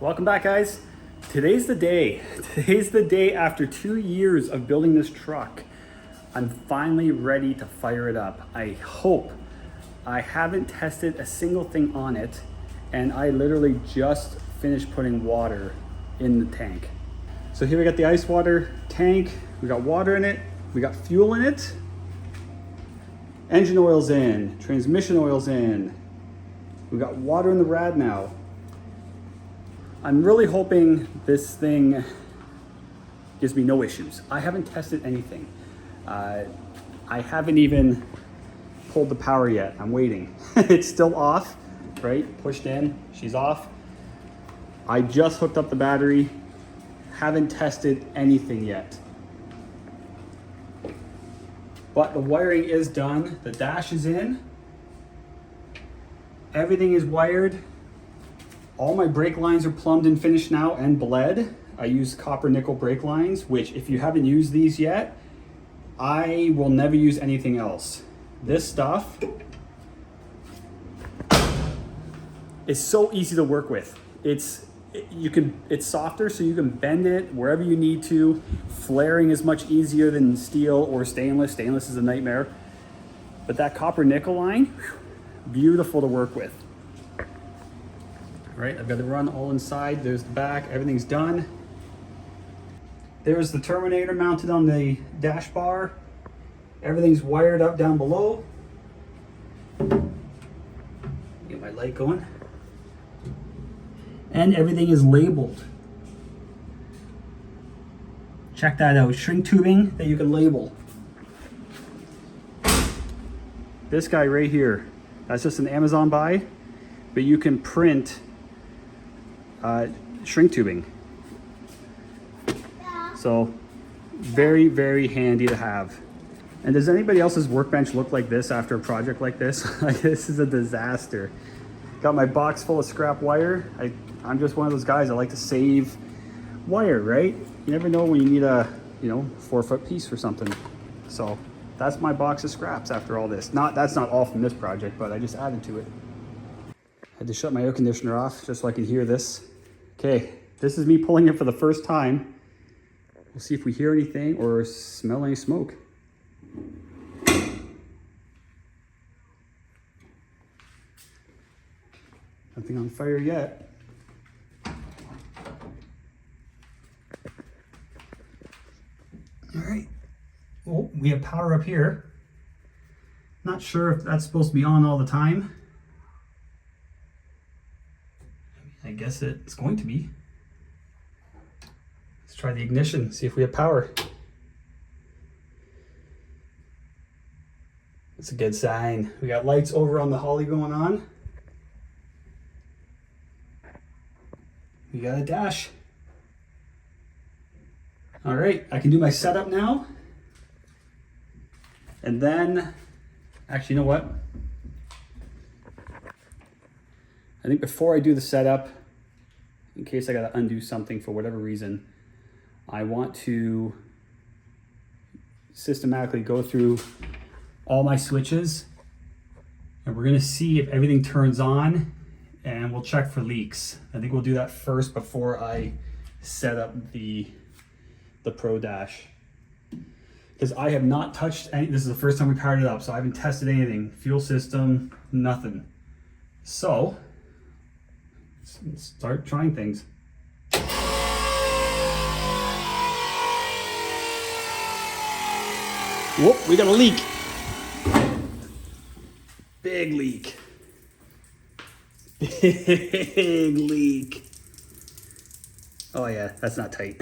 Welcome back, guys. Today's the day. Today's the day after 2 years of building this truck. I'm finally ready to fire it up. I hope. I haven't tested a single thing on it, and I literally just finished putting water in the tank. So here we got the ice water tank. We got water in it. We got fuel in it. Engine oil's in. Transmission oil's in. We got water in the rad now. I'm really hoping this thing gives me no issues. I haven't tested anything. I haven't even pulled the power yet. I'm waiting. It's still off, right? Pushed in, she's off. I just hooked up the battery. Haven't tested anything yet. But the wiring is done. The dash is in. Everything is wired. All my brake lines are plumbed and finished now and bled. I use copper nickel brake lines, which if you haven't used these yet, I will never use anything else. This stuff is so easy to work with. It's softer, so you can bend it wherever you need to. Flaring is much easier than steel or stainless. Stainless is a nightmare. But that copper nickel line, whew, beautiful to work with. Right, I've got the run all inside. There's the back, everything's done. There's the terminator mounted on the dash bar. Everything's wired up down below. Get my light going. And everything is labeled. Check that out, shrink tubing that you can label. This guy right here, that's just an Amazon buy, but you can print shrink tubing. So very, very handy to have. And does anybody else's workbench look like this after a project like this? This is a disaster. Got my box full of scrap wire. I'm just one of those guys that like to save wire, right? You never know when you need a 4-foot piece for something. So that's my box of scraps after all this. That's not all from this project, but I just added to it. Had to shut my air conditioner off just so I could hear this. Okay, this is me pulling it for the first time. We'll see if we hear anything or smell any smoke. Nothing on fire yet. All right, well, we have power up here. Not sure if that's supposed to be on all the time. I guess it's going to be. Let's try the ignition, see if we have power. That's a good sign. We got lights over on the Holly going on. We got a dash. All right, I can do my setup now. And then, actually, you know what? I think before I do the setup, in case I gotta undo something for whatever reason, I want to systematically go through all my switches, and we're gonna see if everything turns on, and we'll check for leaks. I think we'll do that first before I set up the Pro Dash. Because I have not touched any, this is the first time we powered it up, so I haven't tested anything. Fuel system, nothing. So, let's start trying things. Whoop, we got a leak. Big leak. Big leak. Oh yeah, that's not tight.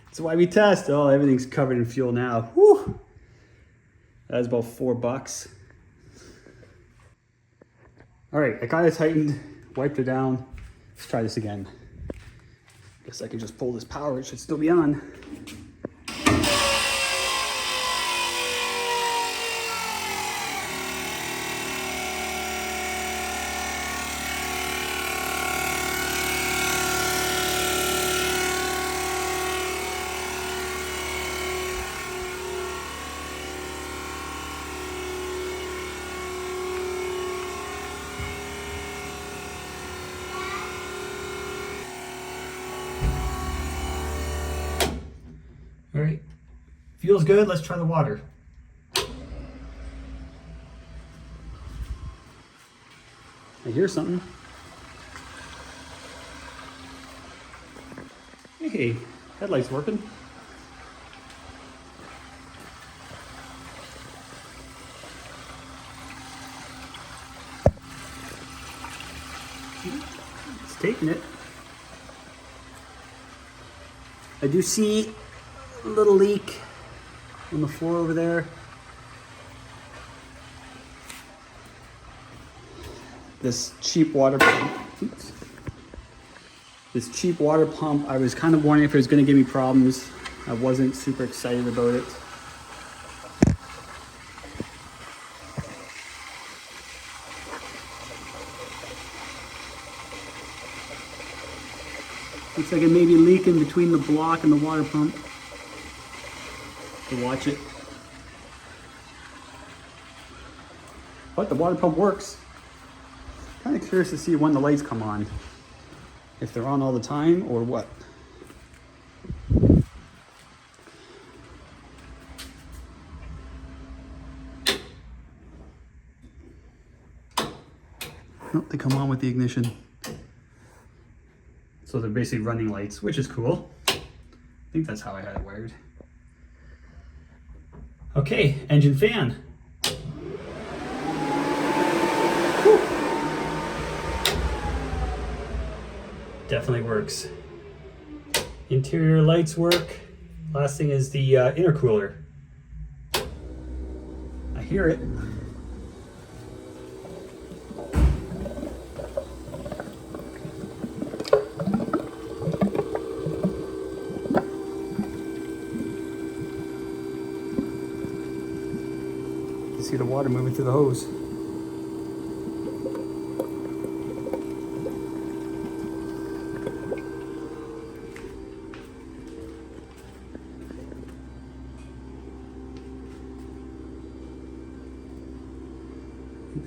That's why we test. Oh, everything's covered in fuel now. Whew. That was about $4. All right, I got it tightened, wiped it down. Let's try this again. Guess I can just pull this power, it should still be on. All right, feels good. Let's try the water. I hear something. Hey, headlight's working. It's taking it. I do see a little leak on the floor over there. This cheap water pump. Oops. This cheap water pump, I was kind of wondering if it was going to give me problems. I wasn't super excited about it. Looks like it may be leaking between the block and the water pump. So watch it. But the water pump works. Kind of curious to see when the lights come on. If they're on all the time or what. Nope, they come on with the ignition. So they're basically running lights, which is cool. I think that's how I had it wired. Okay, engine fan. Whew. Definitely works. Interior lights work. Last thing is the intercooler. I hear it. See the water moving through the hose.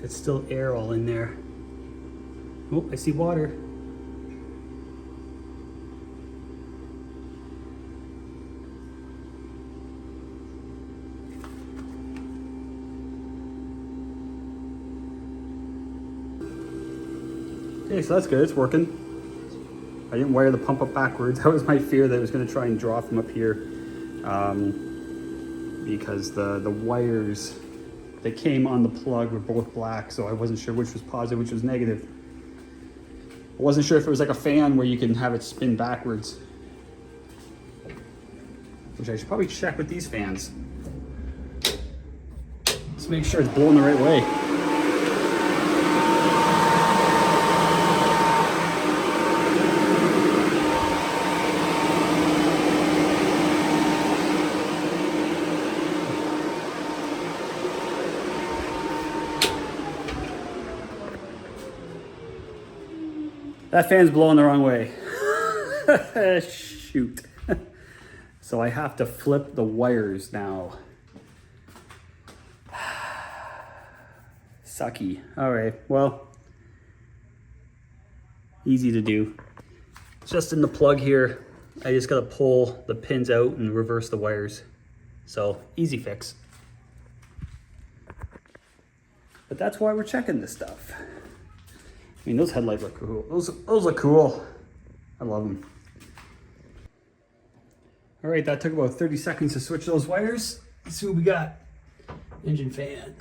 It's still air all in there. Oh, I see water. Okay, so that's good, it's working. I didn't wire the pump up backwards. That was my fear, that it was gonna try and draw from up here. Because the wires that came on the plug were both black, so I wasn't sure which was positive, which was negative. I wasn't sure if it was like a fan where you can have it spin backwards. Which I should probably check with these fans. Let's make sure it's blowing the right way. That fan's blowing the wrong way. Shoot. So I have to flip the wires now. Sucky. All right, well, easy to do. Just in the plug here, I just gotta pull the pins out and reverse the wires. So easy fix. But that's why we're checking this stuff. I mean, those headlights look cool. Those look cool. I love them. All right, that took about 30 seconds to switch those wires. Let's see what we got. Engine fan.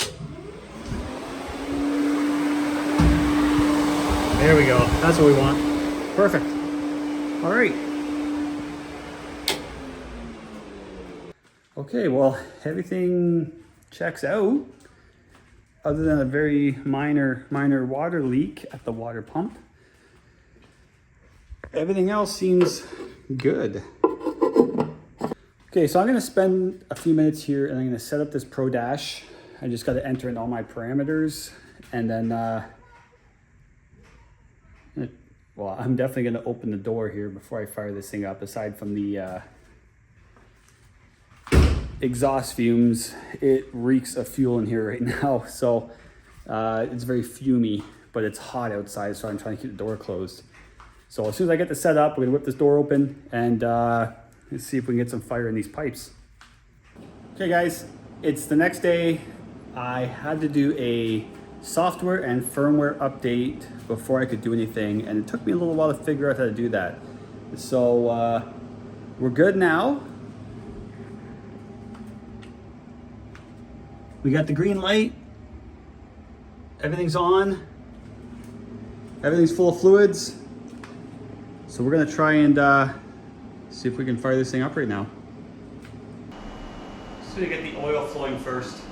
There we go. That's what we want. Perfect. All right. Okay, well, everything checks out. Other than a very minor water leak at the water pump. Everything else seems good. Okay, so I'm gonna spend a few minutes here and I'm gonna set up this Pro Dash. I just gotta enter in all my parameters and then, well, I'm definitely gonna open the door here before I fire this thing up, aside from the exhaust fumes. It reeks of fuel in here right now, so it's very fumey, but it's hot outside, so I'm trying to keep the door closed. So as soon as I get this set up, we're gonna whip this door open and Let's see if we can get some fire in these pipes. Okay guys, it's the next day. I had to do a software and firmware update before I could do anything, and it took me a little while to figure out how to do that. So we're good now. We got the green light. Everything's on. Everything's full of fluids. So we're gonna try and see if we can fire this thing up right now. So we get the oil flowing first.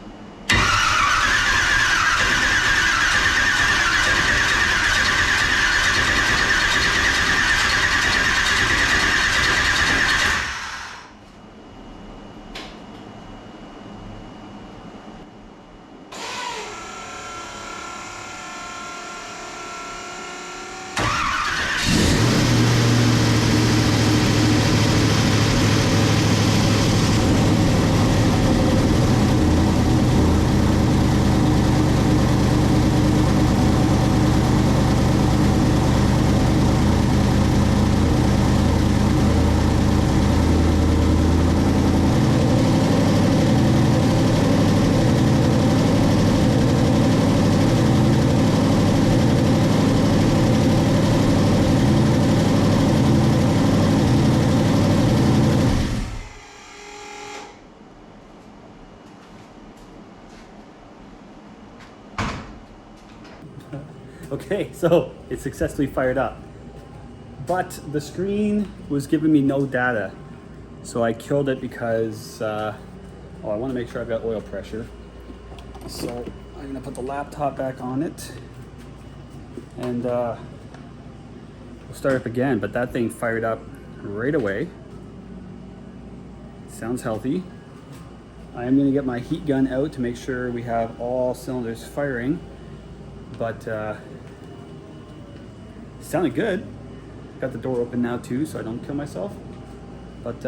Okay, so it successfully fired up, but the screen was giving me no data. So I killed it because, I want to make sure I've got oil pressure. So I'm gonna put the laptop back on it and we'll start up again, but that thing fired up right away. Sounds healthy. I am gonna get my heat gun out to make sure we have all cylinders firing, but sounded good. Got the door open now too, so I don't kill myself. But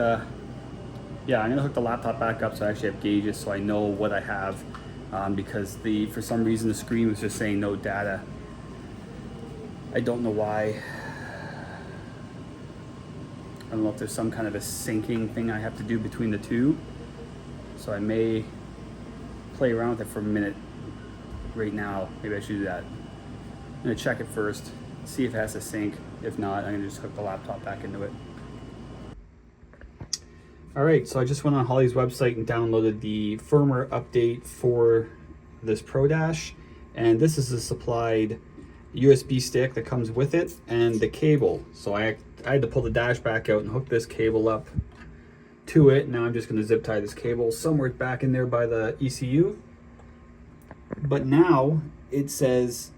yeah, I'm gonna hook the laptop back up so I actually have gauges so I know what I have, because for some reason the screen was just saying no data. I don't know why. I don't know if there's some kind of a syncing thing I have to do between the two. So I may play around with it for a minute right now. Maybe I should do that. I'm gonna check it first, see if it has to sync. If not, I'm gonna just hook the laptop back into it. All right, so I just went on Holly's website and downloaded the firmware update for this Pro Dash. And this is the supplied USB stick that comes with it and the cable. So I had to pull the dash back out and hook this cable up to it. Now I'm just gonna zip tie this cable somewhere back in there by the ECU. But now it says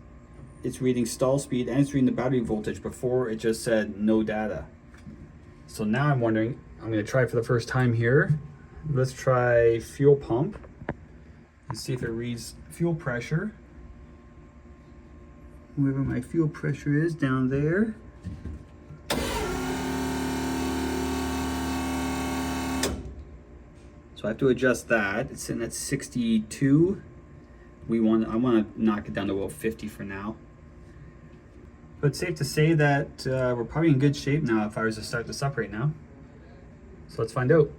it's reading stall speed and it's reading the battery voltage. Before it just said no data. So now I'm wondering, I'm gonna try for the first time here. Let's try fuel pump and see if it reads fuel pressure. Wherever my fuel pressure is, down there. So I have to adjust that. It's sitting at 62. I want to knock it down to about 50 for now. But it's safe to say that we're probably in good shape now if I was to start this up right now. So let's find out.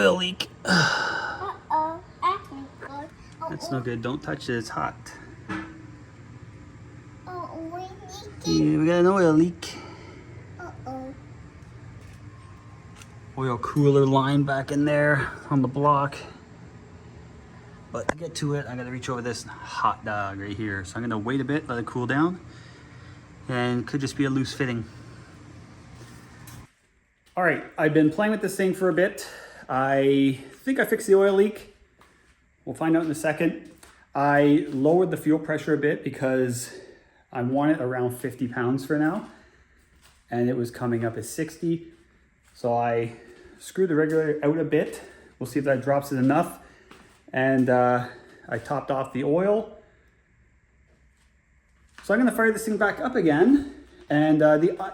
oil leak. Uh-oh. That's no good. Don't touch it. It's hot. Oh, we need Yeah, we got an oil leak. Uh-oh. Oil cooler line back in there on the block. But to get to it, I gotta reach over this hot dog right here. So I'm gonna wait a bit, let it cool down, and could just be a loose fitting. All right, I've been playing with this thing for a bit. I think I fixed the oil leak. We'll find out in a second. I lowered the fuel pressure a bit because I want it around 50 pounds for now, and it was coming up as 60. So I screwed the regulator out a bit. We'll see if that drops it enough. And I topped off the oil. So I'm gonna fire this thing back up again. And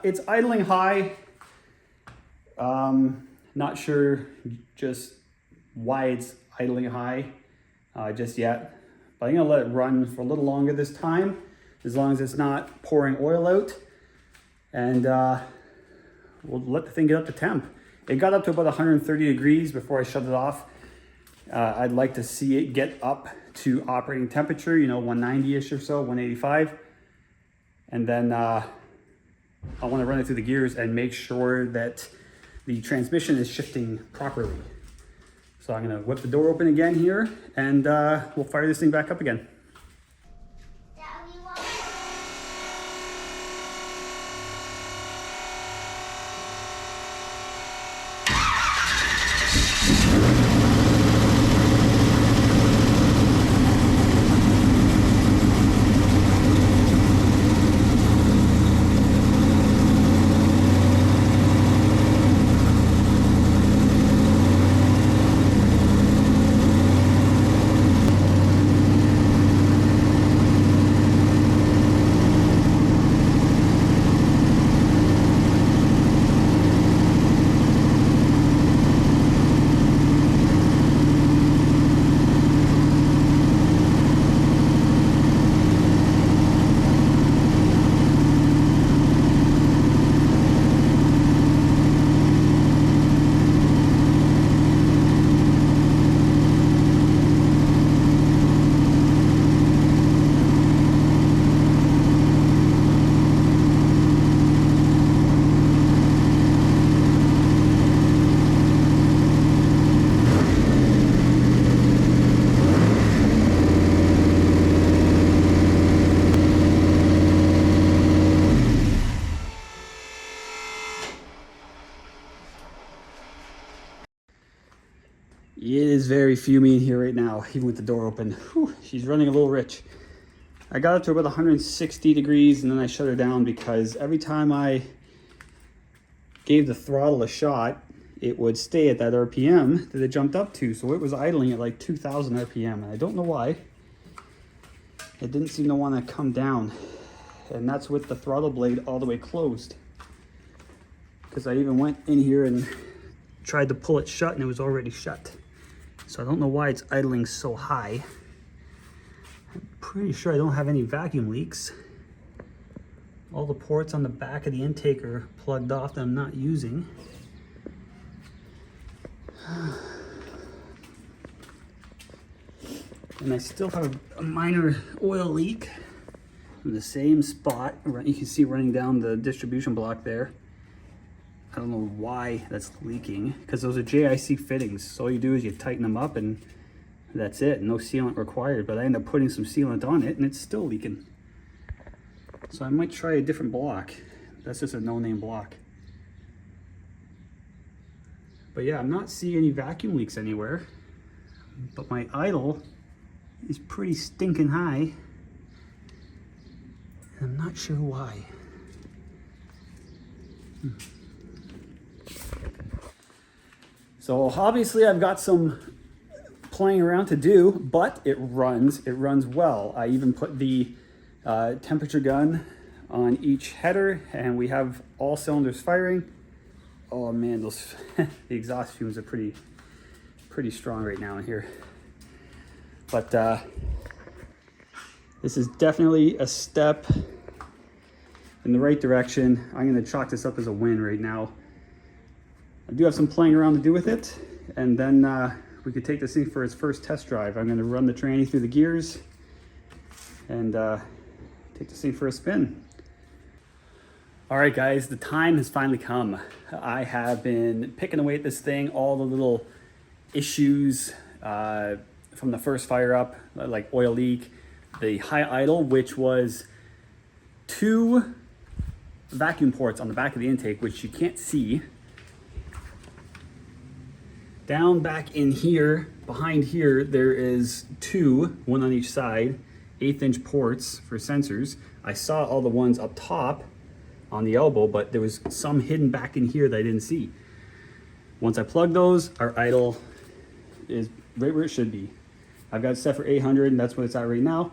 it's idling high. Not sure just why it's idling high just yet. But I'm gonna let it run for a little longer this time, as long as it's not pouring oil out. And we'll let the thing get up to temp. It got up to about 130 degrees before I shut it off. I'd like to see it get up to operating temperature, 190-ish or so, 185. And then I want to run it through the gears and make sure that the transmission is shifting properly. So I'm going to whip the door open again here, and we'll fire this thing back up again. It is very fuming in here right now, even with the door open. Whew, she's running a little rich. I got up to about 160 degrees and then I shut her down because every time I gave the throttle a shot, it would stay at that RPM that it jumped up to. So it was idling at like 2,000 RPM, and I don't know why. It didn't seem to want to come down. And that's with the throttle blade all the way closed. Because I even went in here and tried to pull it shut and it was already shut. So I don't know why it's idling so high. I'm pretty sure I don't have any vacuum leaks. All the ports on the back of the intake are plugged off that I'm not using. And I still have a minor oil leak in the same spot. You can see running down the distribution block there. I don't know why that's leaking, because those are JIC fittings. So all you do is you tighten them up and that's it. No sealant required, but I end up putting some sealant on it and it's still leaking. So I might try a different block. That's just a no-name block. But yeah, I'm not seeing any vacuum leaks anywhere. But my idle is pretty stinking high. I'm not sure why. So obviously I've got some playing around to do, but it runs well. I even put the temperature gun on each header and we have all cylinders firing. Oh man, those the exhaust fumes are pretty strong right now in here. But this is definitely a step in the right direction. I'm gonna chalk this up as a win right now. I do have some playing around to do with it, and then we could take this thing for its first test drive. I'm gonna run the tranny through the gears and take this thing for a spin. All right, guys, the time has finally come. I have been picking away at this thing, all the little issues from the first fire up, like oil leak, the high idle, which was 2 vacuum ports on the back of the intake, which you can't see. Down back in here, behind here, there is 2, one on each side, 1/8" ports for sensors. I saw all the ones up top on the elbow, but there was some hidden back in here that I didn't see. Once I plug those, our idle is right where it should be. I've got it set for 800, and that's what it's at right now.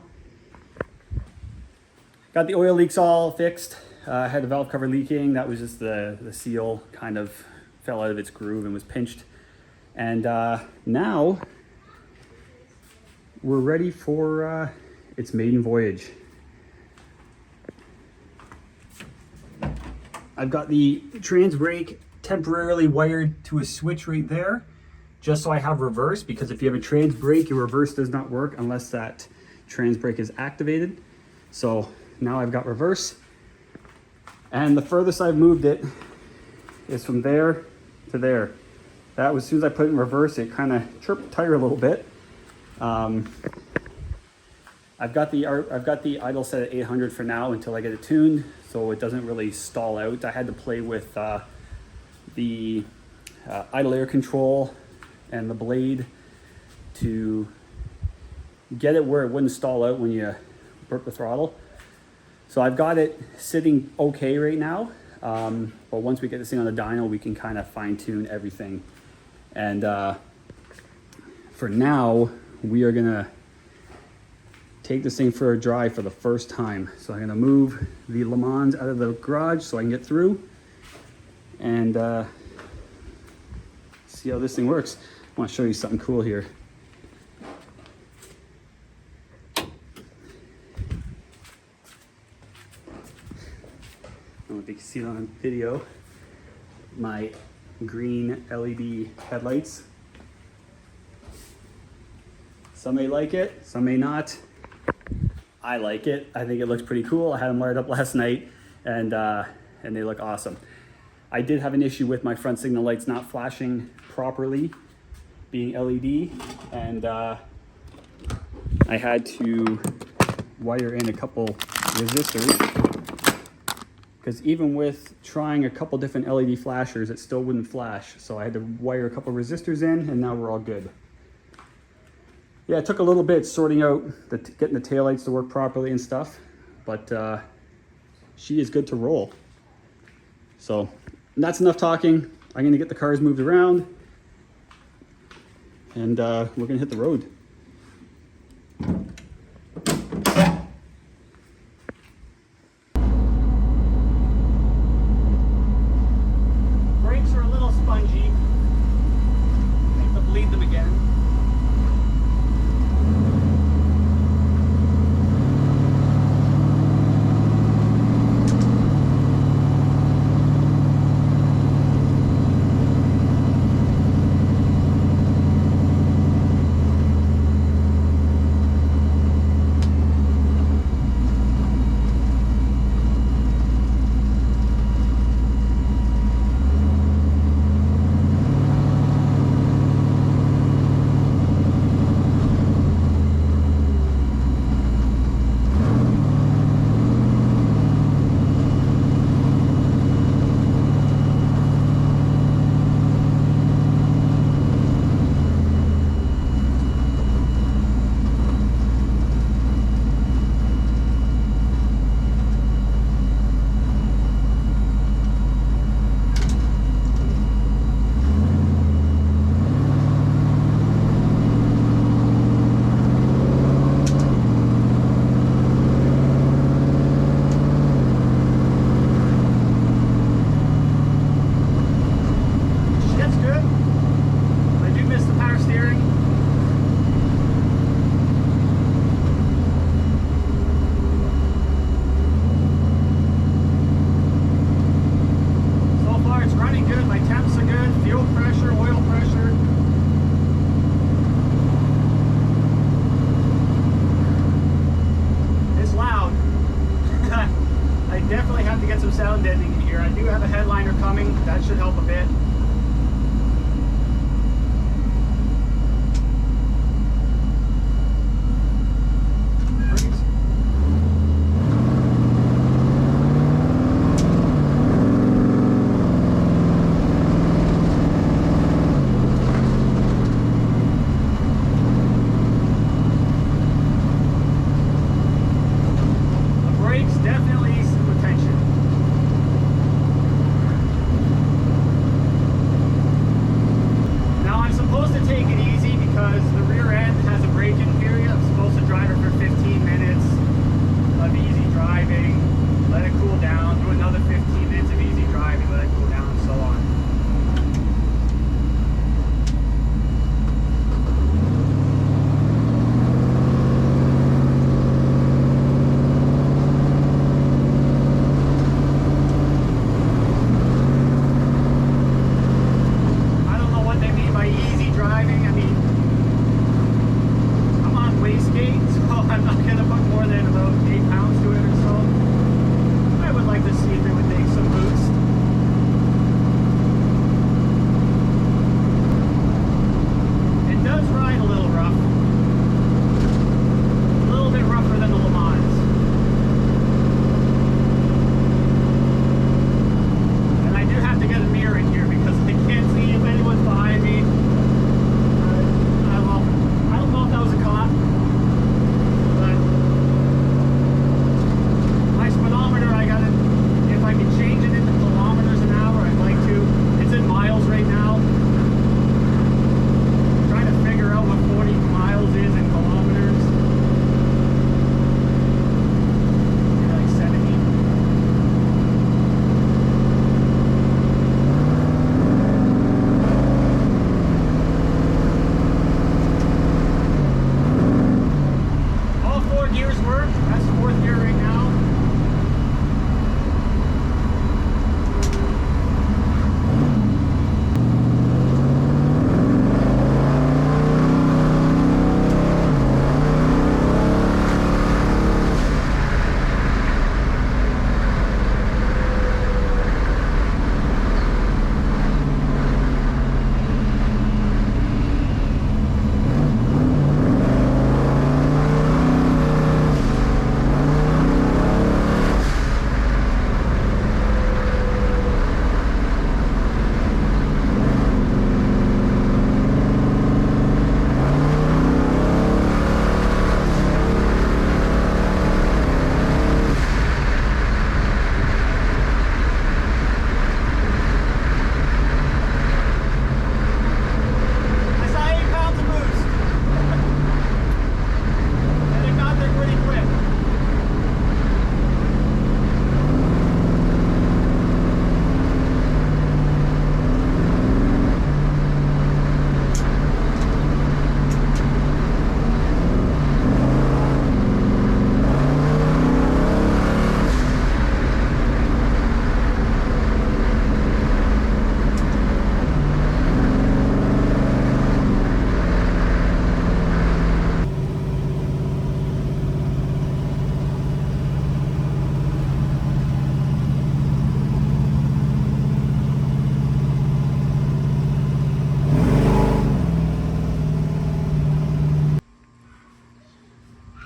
Got the oil leaks all fixed. I had the valve cover leaking. That was just the seal kind of fell out of its groove and was pinched. And now we're ready for its maiden voyage. I've got the trans brake temporarily wired to a switch right there, just so I have reverse, because if you have a trans brake, your reverse does not work unless that trans brake is activated. So now I've got reverse. And the furthest I've moved it is from there to there. That was, as soon as I put it in reverse, it kind of chirped the tire a little bit. I've got the idle set at 800 for now until I get it tuned, so it doesn't really stall out. I had to play with the idle air control and the blade to get it where it wouldn't stall out when you burp the throttle. So I've got it sitting okay right now, but once we get this thing on the dyno, we can kind of fine tune everything. And for now, we are gonna take this thing for a drive for the first time. So I'm gonna move the Le Mans out of the garage so I can get through and see how this thing works. I wanna show you something cool here. I don't know if you can see it on video, my green LED headlights. Some may like it, some may not. I like it. I think it looks pretty cool. I had them wired up last night and they look awesome. I did have an issue with my front signal lights not flashing properly, being LED, and I had to wire in a couple resistors, because even with trying a couple different LED flashers, it still wouldn't flash. So I had to wire a couple resistors in, and now we're all good. Yeah, it took a little bit sorting out, getting the taillights to work properly and stuff, but she is good to roll. So that's enough talking. I'm gonna get the cars moved around, and we're gonna hit the road. Brakes are a little spongy. I have to bleed them again.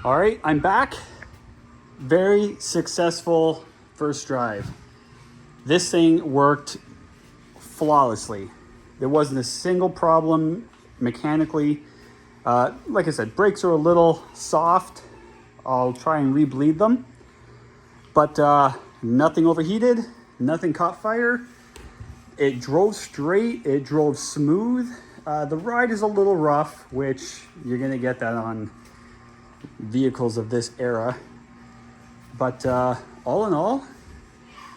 All right, I'm back. Very successful first drive. This thing worked flawlessly. There wasn't a single problem mechanically. Like I said, brakes are a little soft. I'll try and rebleed them. But nothing overheated, nothing caught fire. It drove straight, it drove smooth. The ride is a little rough, which you're gonna get that on vehicles of this era. But all in all,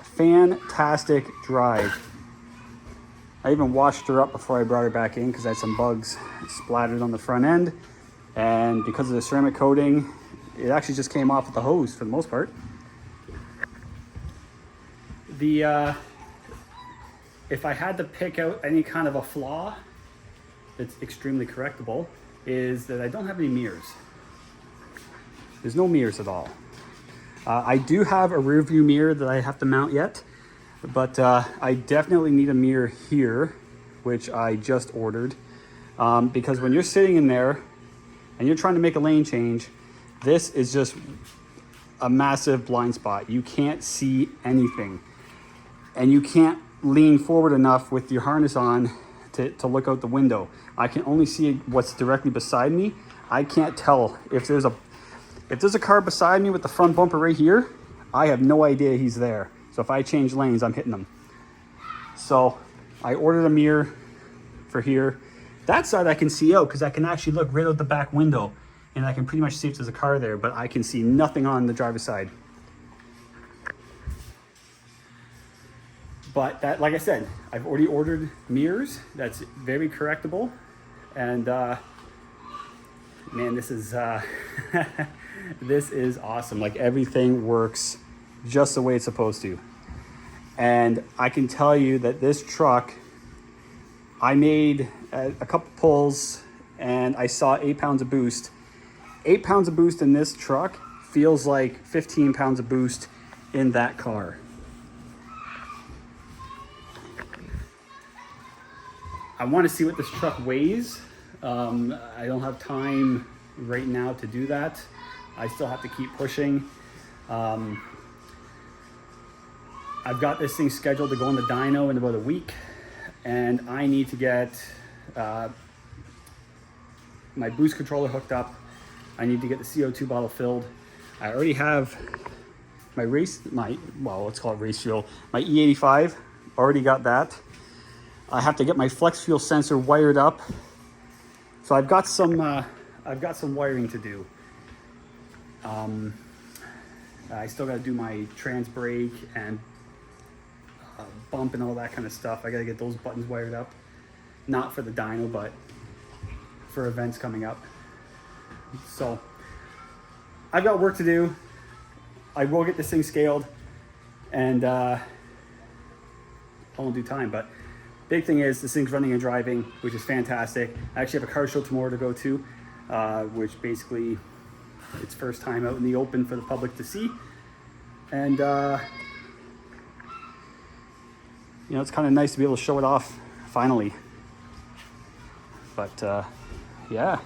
fantastic drive. I even washed her up before I brought her back in because I had some bugs splattered on the front end. And because of the ceramic coating, it actually just came off with the hose for the most part. If I had to pick out any kind of a flaw that's extremely correctable, is that I don't have any mirrors. There's no mirrors at all. I do have a rear view mirror that I have to mount yet, but I definitely need a mirror here, which I just ordered, because when you're sitting in there and you're trying to make a lane change, this is just a massive blind spot. You can't see anything, and you can't lean forward enough with your harness on to look out the window. I can only see what's directly beside me. I can't tell if there's a car beside me with the front bumper right here. I have no idea he's there. So if I change lanes, I'm hitting him. So I ordered a mirror for here. That side I can see out because I can actually look right out the back window and I can pretty much see if there's a car there, but I can see nothing on the driver's side. But that, like I said, I've already ordered mirrors. That's very correctable. And man, this is this is awesome. Like, everything works just the way it's supposed to. And I can tell you that this truck, I made a couple pulls and I saw 8 pounds of boost. 8 pounds of boost in this truck feels like 15 pounds of boost in that car. I want to see what this truck weighs. I don't have time right now to do that. I still have to keep pushing. I've got this thing scheduled to go in the dyno in about a week, and I need to get my boost controller hooked up. I need to get the CO2 bottle filled. I already have my let's call it race fuel, my E85, already got that. I have to get my flex fuel sensor wired up. So I've got some wiring to do. I still got to do my trans brake and bump and all that kind of stuff. I got to get those buttons wired up. Not for the dyno, but for events coming up. So I've got work to do. I will get this thing scaled, and all in due time. But big thing is this thing's running and driving, which is fantastic. I actually have a car show tomorrow to go to, which basically it's first time out in the open for the public to see. And you know, it's kind of nice to be able to show it off finally. But yeah,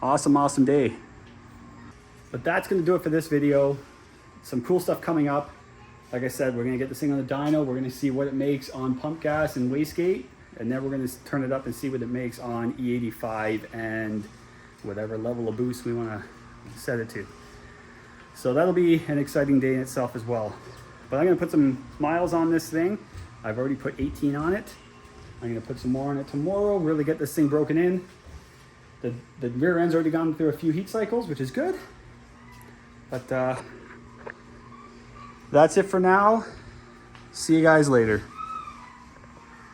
awesome day. But that's going to do it for this video. Some cool stuff coming up. Like I said, we're going to get this thing on the dyno. We're going to see what it makes on pump gas and wastegate. And then we're going to turn it up and see what it makes on E85 and whatever level of boost we want to set it to. So that'll be an exciting day in itself as well. But I'm going to put some miles on this thing. I've already put 18 on it. I'm going to put some more on it tomorrow, really get this thing broken in. The rear end's already gone through a few heat cycles, which is good. But that's it for now. See you guys later.